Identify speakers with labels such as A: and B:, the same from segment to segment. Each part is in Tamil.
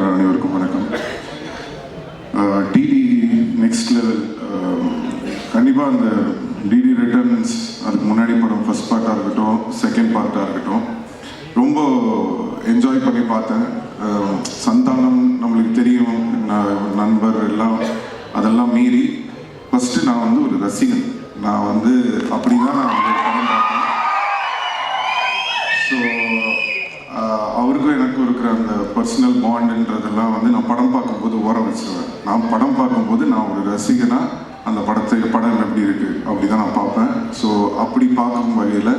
A: இருக்கிற அனைவருக்கும் வணக்கம். டிடி நெக்ஸ்ட் லெவல் கண்டிப்பாக அந்த டிடி ரிட்டர்ன்ஸ் அதுக்கு முன்னாடி படம் ஃபர்ஸ்ட் பார்ட்டாக இருக்கட்டும் செகண்ட் பார்ட்டாக இருக்கட்டும் ரொம்ப என்ஜாய் பண்ணி பார்த்தேன். சந்தானம் நம்மளுக்கு தெரியும், நண்பர் எல்லாம் அதெல்லாம் மீறி ஃபஸ்ட்டு நான் வந்து ஒரு ரசிகன். நான் வந்து அப்படி தான் நான் வந்து படம் பார்த்தேன். ஸோ அவருக்கும் எனக்கும் இருக்கிற அந்த பர்சனல் பாண்டுன்றதெல்லாம் வந்து நான் படம் பார்க்கும்போது ஓர வச்சிருவேன். நான் படம் பார்க்கும்போது நான் ஒரு ரசிகனாக அந்த படம் எப்படி இருக்குது அப்படி தான் நான் பார்ப்பேன். ஸோ அப்படி பார்க்கும் வகையில்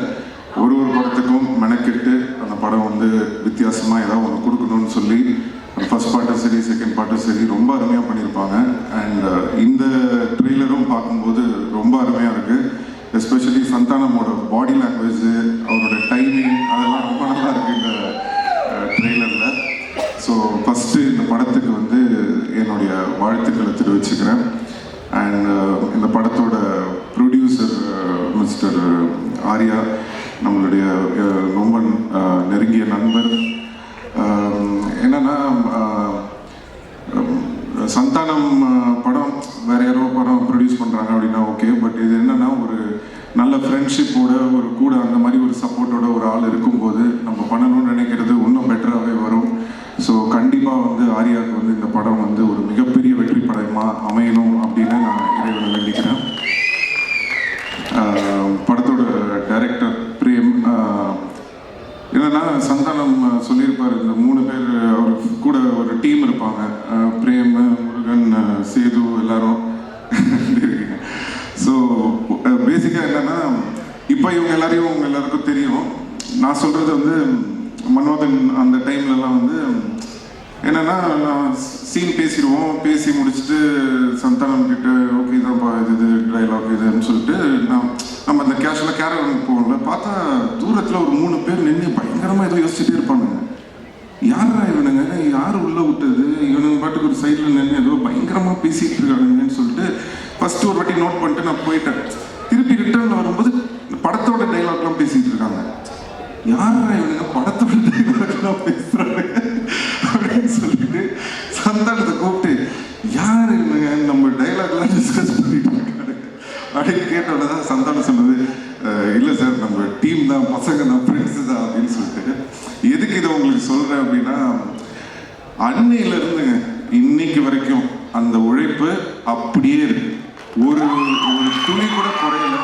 A: ஒரு படத்துக்கும் மெனக்கெட்டு அந்த படம் வந்து வித்தியாசமாக ஏதாவது ஒன்று கொடுக்கணும்னு சொல்லி ஃபர்ஸ்ட் பார்ட்டும் சரி செகண்ட் பார்ட்டும் சரி ரொம்ப அருமையாக பண்ணியிருப்பாங்க. அண்ட் இந்த ட்ரெய்லரும் பார்க்கும்போது ரொம்ப அருமையாக இருக்குது. எஸ்பெஷலி சந்தானமோட பாடி லாங்குவேஜ், அவரோட டைமிங் அதெல்லாம் ரொம்ப நல்லா இருக்குது இந்த ட்ரெய்லரில். ஸோ ஃபஸ்ட்டு இந்த படத்துக்கு வந்து என்னுடைய வாழ்த்துக்களை தெரிவிச்சுக்கிறேன். அண்ட் இந்த படத்தோட ப்ரொடியூசர் மிஸ்டர் ஆர்யா, நம்மளுடைய ரொம்ப நெருங்கிய நண்பர். என்னன்னா சந்தானம் படம் வேற யாரோ படம் ப்ரொடியூஸ் பண்ணுறாங்க அப்படின்னா ஓகே, பட் இது என்னன்னா ஒரு நல்ல ஃப்ரெண்ட்ஷிப்போட ஒரு கூட அந்த மாதிரி ஒரு சப்போர்ட்டோட ஒரு ஆள் இருக்கும்போது நம்ம பண்ணணும்னு நினைக்கிறது இன்னும் பெட்டராகவே வரும். ஸோ கண்டிப்பாக வந்து ஆர்யாவுக்கு வந்து இந்த படம் வந்து ஒரு மிகப்பெரிய வெற்றி படமாக அமையணும் அப்படின்னு நான் இறைவனை வேண்டிக்கிறேன். படத்தோட டைரக்டர் பிரேம், என்னன்னா சந்தானம் சொல்லியிருப்பார், இந்த 3 பேர் அவர் கூட ஒரு டீம் இருப்பாங்க, பிரேம், முருகன், சேது எல்லாரும் இருக்கீங்க. ஸோ பேசிக்காக என்னன்னா இப்போ இவங்க எல்லாருக்கும் தெரியும். நான் சொல்கிறது வந்து மனோதன் அந்த டைம்லலாம் வந்து என்னென்னா சீன் பேசிடுவோம், பேசி முடிச்சுட்டு சந்தானம் கிட்ட ஓகே இதான்ப்பா இது டைலாக் இதுன்னு சொல்லிட்டு நம்ம அந்த கேஷுவலாக கேரவனுக்கு போகல, பார்த்தா தூரத்தில் ஒரு 3 பேர் நின்று பயங்கரமாக ஏதோ யோசிச்சுட்டே இருப்பானுங்க. யாரா இவனுங்க, யார் உள்ளே விட்டது, இவனுங்க பாட்டுக்கு ஒரு சைடில் நின்று ஏதோ பயங்கரமாக பேசிகிட்டு இருக்கானுங்கன்னு சொல்லிட்டு ஃபஸ்ட்டு ஒரு வாட்டி நோட் பண்ணிட்டு நான் போயிட்டேன். திருப்பி ரிட்டர்னில் வரும்போது படத்தோட டைலாக்லாம் பேசிகிட்டு இருக்காங்க. யாரா இவனுங்க படத்தோட டைலாக்லாம் பேசுகிறாங்க அப்படின்னு சொல்லிட்டு சந்தானத்தை கூப்பிட்டு யார் இவனுங்க நம்ம டைலாக்லாம் டிஸ்கஸ் பண்ணிட்டு இருக்காங்க அப்படின்னு கேட்டோட தான் சந்தானம் சொன்னது, இல்லை சார் நம்ம டீம் தான், பசங்க தான், ஃப்ரெண்ட்ஸு தான் அப்படின்னு சொல்லிட்டு. எதுக்கு இதை உங்களுக்கு சொல்கிறேன் அப்படின்னா, அன்னையிலேருந்துங்க இன்னைக்கு வரைக்கும் அந்த உழைப்பு அப்படியே இருக்கு, ஒரு துளி கூட குறையல.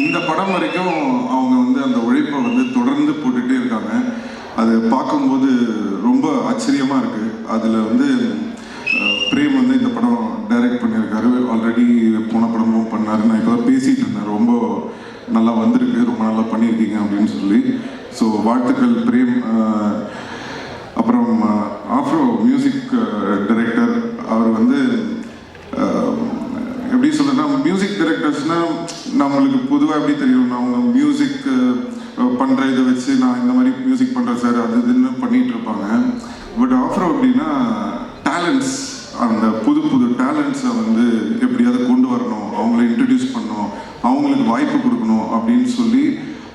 A: இந்த படம் வரைக்கும் அவங்க வந்து அந்த உழைப்பை வந்து தொடர்ந்து போட்டுகிட்டே இருக்காங்க. அது பார்க்கும்போது ரொம்ப ஆச்சரியமாக இருக்குது. அதில் வந்து பிரேம் வந்து இந்த படம் டைரக்ட் பண்ணியிருக்காரு, ஆல்ரெடி போன படமும் பண்ணார். நான் இப்போ பேசிகிட்டு இருந்தேன், ரொம்ப நல்லா வந்திருக்கு, ரொம்ப நல்லா பண்ணியிருக்கீங்க அப்படின்னு சொல்லி. ஸோ வாழ்த்துக்கள் பிரேம். அப்புறம் ஆஃப்ரோ மியூசிக் டைரக்டர், அவர் வந்து எப்படி சொல்கிறேன்னா, மியூசிக் டைரக்டர்ஸ்னால் நம்மளுக்கு பொதுவாக எப்படி தெரியும், அவங்க மியூசிக் பண்ணுற இதை வச்சு நான் இந்த மாதிரி மியூசிக் பண்ணுறேன் சார் அது இதுன்னு பண்ணிகிட்டு இருப்பாங்க. பட் ஆஃப்ரோ அப்படின்னா டேலண்ட்ஸ், அந்த புது டேலண்ட்ஸை வந்து எப்படியாவது கொண்டு வரணும், அவங்கள இன்ட்ரடியூஸ் பண்ணணும், அவங்களுக்கு வாய்ப்பு கொடுக்கணும் அப்படின்னு சொல்லி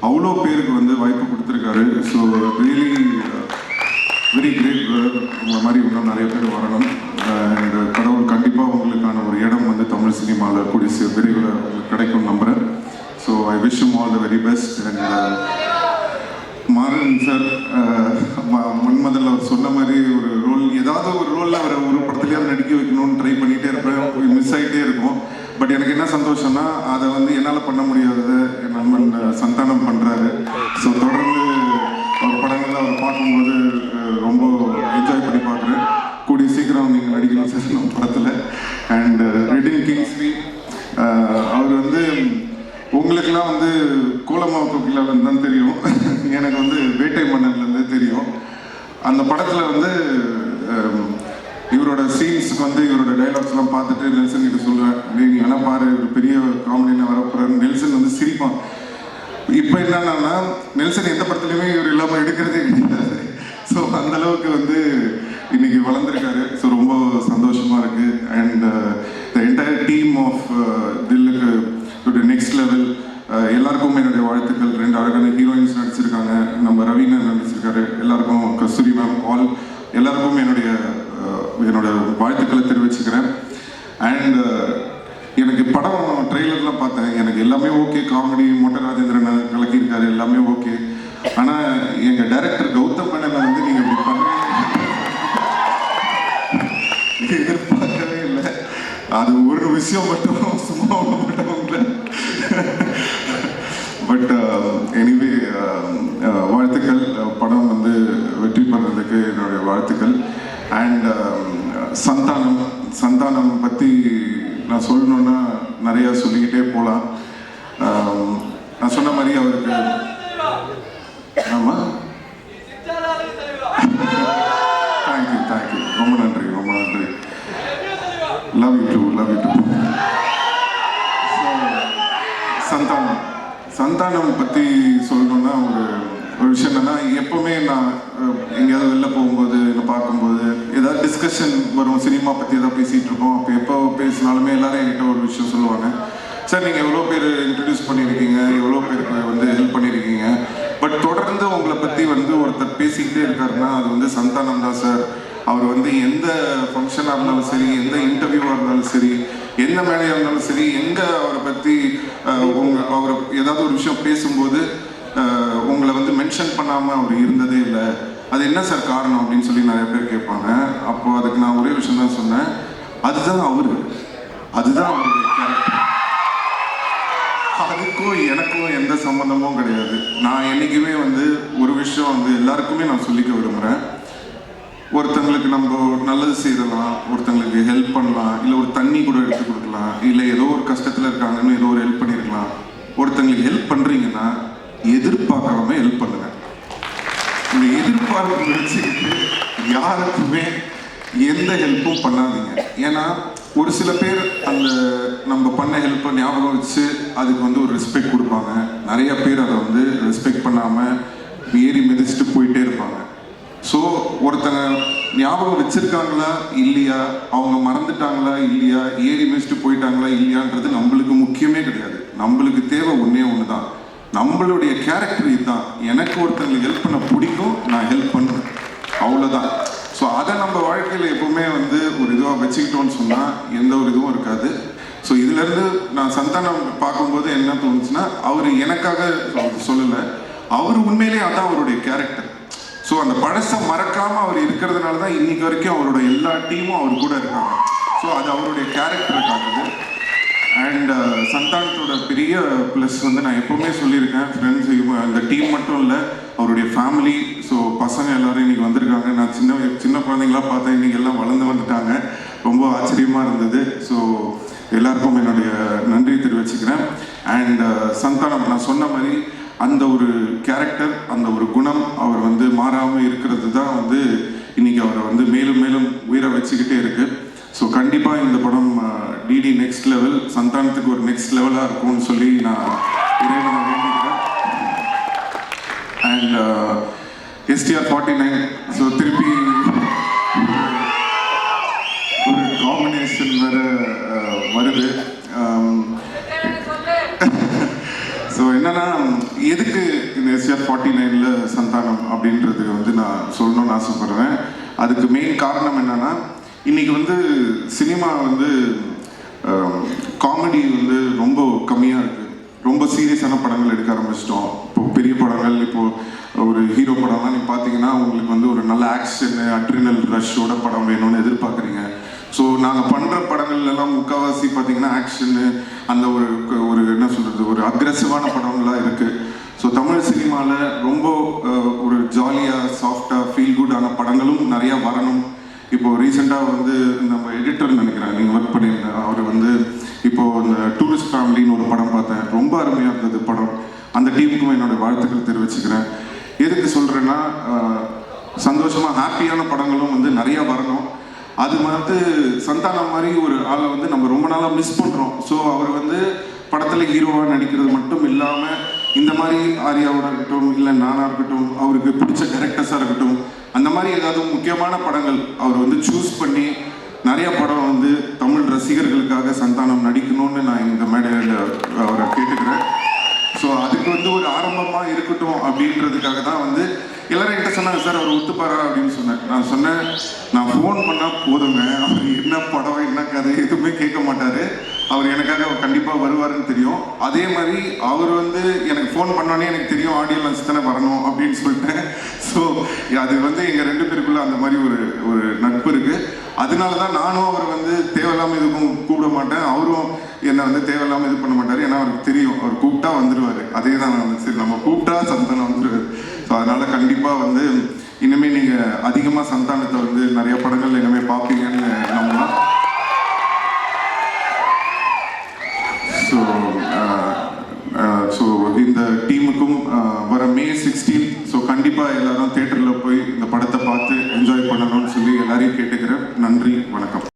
A: அவ்வளோ பேருக்கு வந்து வாய்ப்பு கொடுத்துருக்காரு. So really very great. இந்த மாதிரி இன்னும் நிறைய பேர் வரணும். அண்ட் கடவுள் கண்டிப்பாக உங்களுக்கான ஒரு இடம் வந்து தமிழ் சினிமாவில் கூடிய விரைவில் உங்களுக்கு கிடைக்கும் நம்புகிறேன். So I wish you all the very best. And Maran sir முதல்ல அவர் சொன்ன மாதிரி ஒரு ரோல், ஏதாவது ஒரு ரோலில் அவரை ஒரு படத்துலேயாவது நடிக்க வைக்கணும்னு ட்ரை பண்ணிகிட்டே இருப்பேன், மிஸ் ஆகிட்டே இருக்கும். பட் எனக்கு என்ன சந்தோஷம்னா அதை வந்து என்னால் பண்ண முடியாதது என் நண்பன் சந்தானம் பண்ணுறாரு. ஸோ தொடர்ந்து அவர் படங்களில் அவர் பார்க்கும்போது ரொம்ப என்ஜாய் பண்ணி பார்க்குறேன். கூடிய சீக்கிரம் நீங்கள் நடிக்கணும் சார் நம்ம படத்தில். அண்ட் ரெடின் கிங்ஸ்லி, அவர் வந்து உங்களுக்கெல்லாம் வந்து கோலமாவு கோகிலாவிலேருந்து தான் தெரியும், எனக்கு வந்து வேட்டை மன்னன்லேருந்து தெரியும். அந்த படத்தில் வந்து இவரோட சீன்ஸுக்கு வந்து இவரோட டைலாக்ஸ்லாம் பார்த்துட்டு நெல்சன் கிட்ட சொல்லுவேன், நீங்கள் வேணால் பாரு ஒரு பெரிய காமெடியில் வரப்போகிறாரு. நெல்சன் வந்து சிரிப்பான். இப்போ என்னன்னா நெல்சன் எந்த படத்துலையுமே இவர் இல்லாமல் எடுக்கிறதே கிடையாது. ஸோ அந்தளவுக்கு வந்து இன்னைக்கு வளர்ந்துருக்காரு. ஸோ ரொம்ப சந்தோஷமாக இருக்குது. And the entire team of தில்லுக்கு நெக்ஸ்ட் லெவல் எல்லாருக்கும் என்னுடைய வாழ்த்துக்கள். 2 அழகான ஹீரோயின்ஸ் நடிச்சிருக்காங்க, நம்ம ரவீனா நடிச்சிருக்காரு, எல்லாருக்கும் கஸ்தூரி மேம், எல்லாருக்கும் என்னோட வாழ்த்துக்களை தெரிவிச்சுக்கிறேன். அண்ட் எனக்கு படம் ட்ரெய்லர்லாம் பார்த்தேன், எனக்கு எல்லாமே ஓகே, காமெடி மொட்டை ராஜேந்திரன் கலக்கியிருக்காரு, எல்லாமே ஓகே. ஆனால் எங்கள் டைரக்டர் கௌதம் மேனனை வந்து நீங்கள் இப்படி பண்ணுறீங்க எதிர்பார்க்கவே இல்லை. அது ஒரு விஷயம் மட்டும் சும்மா மட்டும் பட் எனிவே வாழ்த்துக்கள். படம் வந்து வெற்றி பண்ணுறதுக்கு என்னுடைய வாழ்த்துக்கள். அண்ட் சந்தானம் பற்றி நான் சொல்லணுன்னா நிறையா சொல்லிக்கிட்டே போகலாம். நான் சொன்ன மாதிரி அவருக்கு ஆமாம், தேங்க்யூ, ரொம்ப நன்றி. Love you two. சந்தானம் பற்றி சொல்லணுன்னா ஒரு விஷயம் என்னன்னா, எப்போவுமே நான் எங்கேயாவது வெளில போகும்போது இல்லை பார்க்கும்போது ஏதாவது டிஸ்கஷன் வரும், சினிமா பற்றி ஏதாவது பேசிகிட்டு இருக்கோம். அப்போ எப்போ பேசினாலுமே எல்லாரும் என்கிட்ட ஒரு விஷயம் சொல்லுவாங்க, சார் நீங்கள் எவ்வளோ பேர் இன்ட்ரடியூஸ் பண்ணியிருக்கீங்க, எவ்வளோ பேருக்கு வந்து ஹெல்ப் பண்ணியிருக்கீங்க, பட் தொடர்ந்து உங்களை பற்றி வந்து ஒருத்தர் பேசிக்கிட்டே இருக்காருன்னா அது வந்து சந்தானம் தான் சார். அவர் வந்து எந்த ஃபங்க்ஷனாக இருந்தாலும் சரி, எந்த இன்டர்வியூவாக இருந்தாலும் சரி, எந்த மேடையாக இருந்தாலும் சரி, எங்கே அவரை பற்றி அவர் ஏதாவது ஒரு விஷயம் பேசும்போது உங்களை வந்து மென்ஷன் பண்ணாமல் அவர் இருந்ததே இல்லை. அது என்ன சார் காரணம் அப்படின்னு சொல்லி நிறைய பேர் கேட்பாங்க. அப்போது அதுக்கு நான் ஒரே விஷயம் தான் சொன்னேன், அதுதான் அவருடைய கேரக்டர். அதுக்கும் எனக்கும் எந்த சம்மந்தமும் கிடையாது. நான் என்றைக்குமே வந்து ஒரு விஷயம் வந்து எல்லாருக்குமே நான் சொல்லிக்க விரும்புகிறேன், ஒருத்தங்களுக்கு நம்ம நல்லது செய்யலாம், ஒருத்தங்களுக்கு ஹெல்ப் பண்ணலாம், இல்லை ஒரு தண்ணி கூட எடுத்து கொடுக்கலாம், இல்லை ஏதோ ஒரு கஷ்டத்தில் இருக்காங்கன்னு ஏதோ ஒரு ஹெல்ப் பண்ணியிருக்கலாம். ஒருத்தங்களுக்கு ஹெல்ப் பண்ணுறீங்கன்னா எதிர்பார்க்காம ஹெல்ப் பண்ணுங்க. இந்த எதிர்பார்ப்பு வச்சுக்கிட்டு யாருக்குமே எந்த ஹெல்ப்பும் பண்ணாதீங்க. ஏன்னா ஒரு சில பேர் அந்த நம்ம பண்ண ஹெல்ப்பை ஞாபகம் வச்சு அதுக்கு வந்து ஒரு ரெஸ்பெக்ட் கொடுப்பாங்க. நிறைய பேர் அதை வந்து ரெஸ்பெக்ட் பண்ணாமல் ஏறி மிதிச்சுட்டு போயிட்டே இருப்பாங்க. ஸோ ஒருத்தங்க ஞாபகம் வச்சுருக்காங்களா இல்லையா, அவங்க மறந்துட்டாங்களா இல்லையா, ஏறி மிதிச்சுட்டு போயிட்டாங்களா இல்லையான்றது நம்மளுக்கு முக்கியமே கிடையாது. நம்மளுக்கு தேவை ஒன்று தான், நம்மளுடைய கேரக்டர் இதுதான். எனக்கு ஒருத்தங்களுக்கு ஹெல்ப் பண்ண பிடிக்கும், நான் ஹெல்ப் பண்ணுறேன், அவ்வளோதான். ஸோ அதை நம்ம வாழ்க்கையில் எப்பவுமே வந்து ஒரு இதுவாக வச்சுக்கிட்டோன்னு சொன்னால் எந்த ஒரு இதுவும் இருக்காது. ஸோ இதுலேருந்து நான் சந்தானம் பார்க்கும்போது என்ன தோணுச்சுன்னா, அவர் எனக்காக சொல்லலை, அவர் உண்மையிலேயே அதான் அவருடைய கேரக்டர். ஸோ அந்த பழசை மறக்காமல் அவர் இருக்கிறதுனால தான் இன்னைக்கு வரைக்கும் அவரோட எல்லா டீமும் அவர் கூட இருக்காங்க. ஸோ அது அவருடைய கேரக்டருக்கானது. அண்ட் சந்தானத்தோட பெரிய ப்ளஸ் வந்து நான் எப்போவுமே சொல்லியிருக்கேன், ஃப்ரெண்ட்ஸ் அந்த டீம் மட்டும் இல்லை, அவருடைய ஃபேமிலி. ஸோ பசங்க எல்லோரும் இன்றைக்கி வந்திருக்காங்க. நான் சின்ன குழந்தைங்களாம் பார்த்தேன், இன்றைக்கி எல்லாம் வளர்ந்து வந்துட்டாங்க, ரொம்ப ஆச்சரியமாக இருந்தது. ஸோ எல்லாருக்கும் என்னுடைய நன்றி தெரிவிச்சுக்கிறேன். அண்ட் சந்தானம் நான் சொன்ன மாதிரி அந்த ஒரு கேரக்டர், அந்த ஒரு குணம் அவர் வந்து மாறாமல் இருக்கிறது தான் வந்து இன்றைக்கி அவரை வந்து மேலும் மேலும் உயிரை வச்சுக்கிட்டே இருக்குது. ஸோ கண்டிப்பாக இந்த படம் டிடி நெக்ஸ்ட் லெவல், சந்தானத்துக்கு ஒரு நெக்ஸ்ட் லெவலாக இருக்கும்னு சொல்லி நான் இறைவனை வேண்டிக்கிறேன். அண்ட் STR 49, ஸோ திருப்பி ஒரு காம்பினேஷன் வேறு வருது. ஸோ என்னன்னா, எதுக்கு இந்த STR 49ல் சந்தானம் அப்படின்றதுக்கு வந்து நான் சொல்லணும்னு ஆசைப்படுறேன். அதுக்கு மெயின் காரணம் என்னன்னா, இன்றைக்கி வந்து சினிமா வந்து காமெடி வந்து ரொம்ப கம்மியாக இருக்குது. ரொம்ப சீரியஸான படங்கள் எடுக்க ஆரம்பிச்சிட்டோம். இப்போது பெரிய படங்கள், இப்போது ஒரு ஹீரோ படம்லாம் நீங்கள் பார்த்தீங்கன்னா உங்களுக்கு வந்து ஒரு நல்ல ஆக்ஷனு, அட்ரினல் ரஷ்ஷோட படம் வேணும்னு எதிர்பார்க்குறீங்க. ஸோ நாங்கள் பண்ணுற படங்கள்லாம் முக்கால்வாசி பார்த்தீங்கன்னா ஆக்ஷனு, அந்த ஒரு என்ன சொல்கிறது, ஒரு அக்ரெசிவான படங்கள்லாம் இருக்குது. ஸோ தமிழ் சினிமாவில் ரொம்ப ஒரு ஜாலியாக சாஃப்டாக ஃபீல் குட்டான படங்களும் நிறையா வரணும். இப்போது ரீசெண்டாக வந்து நம்ம எடிட்டர் நினைக்கிறேன், நீங்கள் ஒர்க் பண்ணியிருந்தேன், அவர் வந்து இப்போது இந்த டூரிஸ்ட் ஃபேமிலின்னு ஒரு படம் பார்த்தேன், ரொம்ப அருமையாக இருந்தது படம். அந்த டீமுக்கும் என்னோடய வாழ்த்துக்கள் தெரிவிச்சுக்கிறேன். எதுக்கு சொல்கிறேன்னா, சந்தோஷமாக ஹாப்பியான படங்களும் வந்து நிறையா வரணும். அது வந்து சந்தானம் மாதிரி ஒரு ஆளை வந்து நம்ம ரொம்ப நாளாக மிஸ் பண்ணுறோம். ஸோ அவர் வந்து படத்தில் ஹீரோவாக நடிக்கிறது மட்டும் இல்லாமல் இந்த மாதிரி ஆரியாவோட இருக்கட்டும், இல்லை நானாக இருக்கட்டும், அவருக்கு பிடிச்ச கேரக்டர்ஸாக இருக்கட்டும், அந்த மாதிரி ஏதாவது முக்கியமான படங்கள் அவர் வந்து சூஸ் பண்ணி நிறைய படம் வந்து தமிழ் ரசிகர்களுக்காக சந்தானம் நடிக்கணும்னு நான் இந்த மேடையில் அவரை கேட்டுக்கிறேன். ஸோ அதுக்கு வந்து ஒரு ஆரம்பமாக இருக்கட்டும் அப்படின்றதுக்காக தான் வந்து எல்லாரும் என்கிட்ட சொன்னாங்க, சார் அவர் ஒத்துப்பாரா அப்படின்னு சொன்னேன். நான் சொன்னேன், நான் ஃபோன் பண்ணால் போதுங்க, அவர் என்ன படம் என்ன கதை எதுவுமே கேட்க மாட்டார், அவர் எனக்காக கண்டிப்பாக வருவாருன்னு தெரியும். அதே மாதிரி அவர் வந்து எனக்கு ஃபோன் பண்ணோன்னே எனக்கு தெரியும் ஆடியோ லன்ச் தானே வரணும் அப்படின்னு சொல்லிட்டேன். ஸோ அது வந்து எங்கள் 2 பேருக்குள்ள அந்த மாதிரி ஒரு நட்பு இருக்குது. அதனால தான் நானும் அவரை வந்து தேவையில்லாமல் எதுவும் கூப்பிட மாட்டேன், அவரும் என்னை வந்து தேவையில்லாமல் இது பண்ண மாட்டார். ஏன்னா அவருக்கு தெரியும் அவர் கூப்பிட்டா வந்துடுவார். அதே தான் நான் சரி நம்ம கூப்பிட்டா சந்தானம் வந்துடுவார். ஸோ அதனால் கண்டிப்பாக வந்து இனிமேல் நீங்கள் அதிகமாக சந்தானத்தை வந்து நிறைய படங்கள் இனிமேல் பார்ப்பீங்கன்னு நம்பலாம். ஸோ இந்த டீமுக்கும் வர May 16 ஸோ கண்டிப்பாக எல்லாரும் தேட்டர்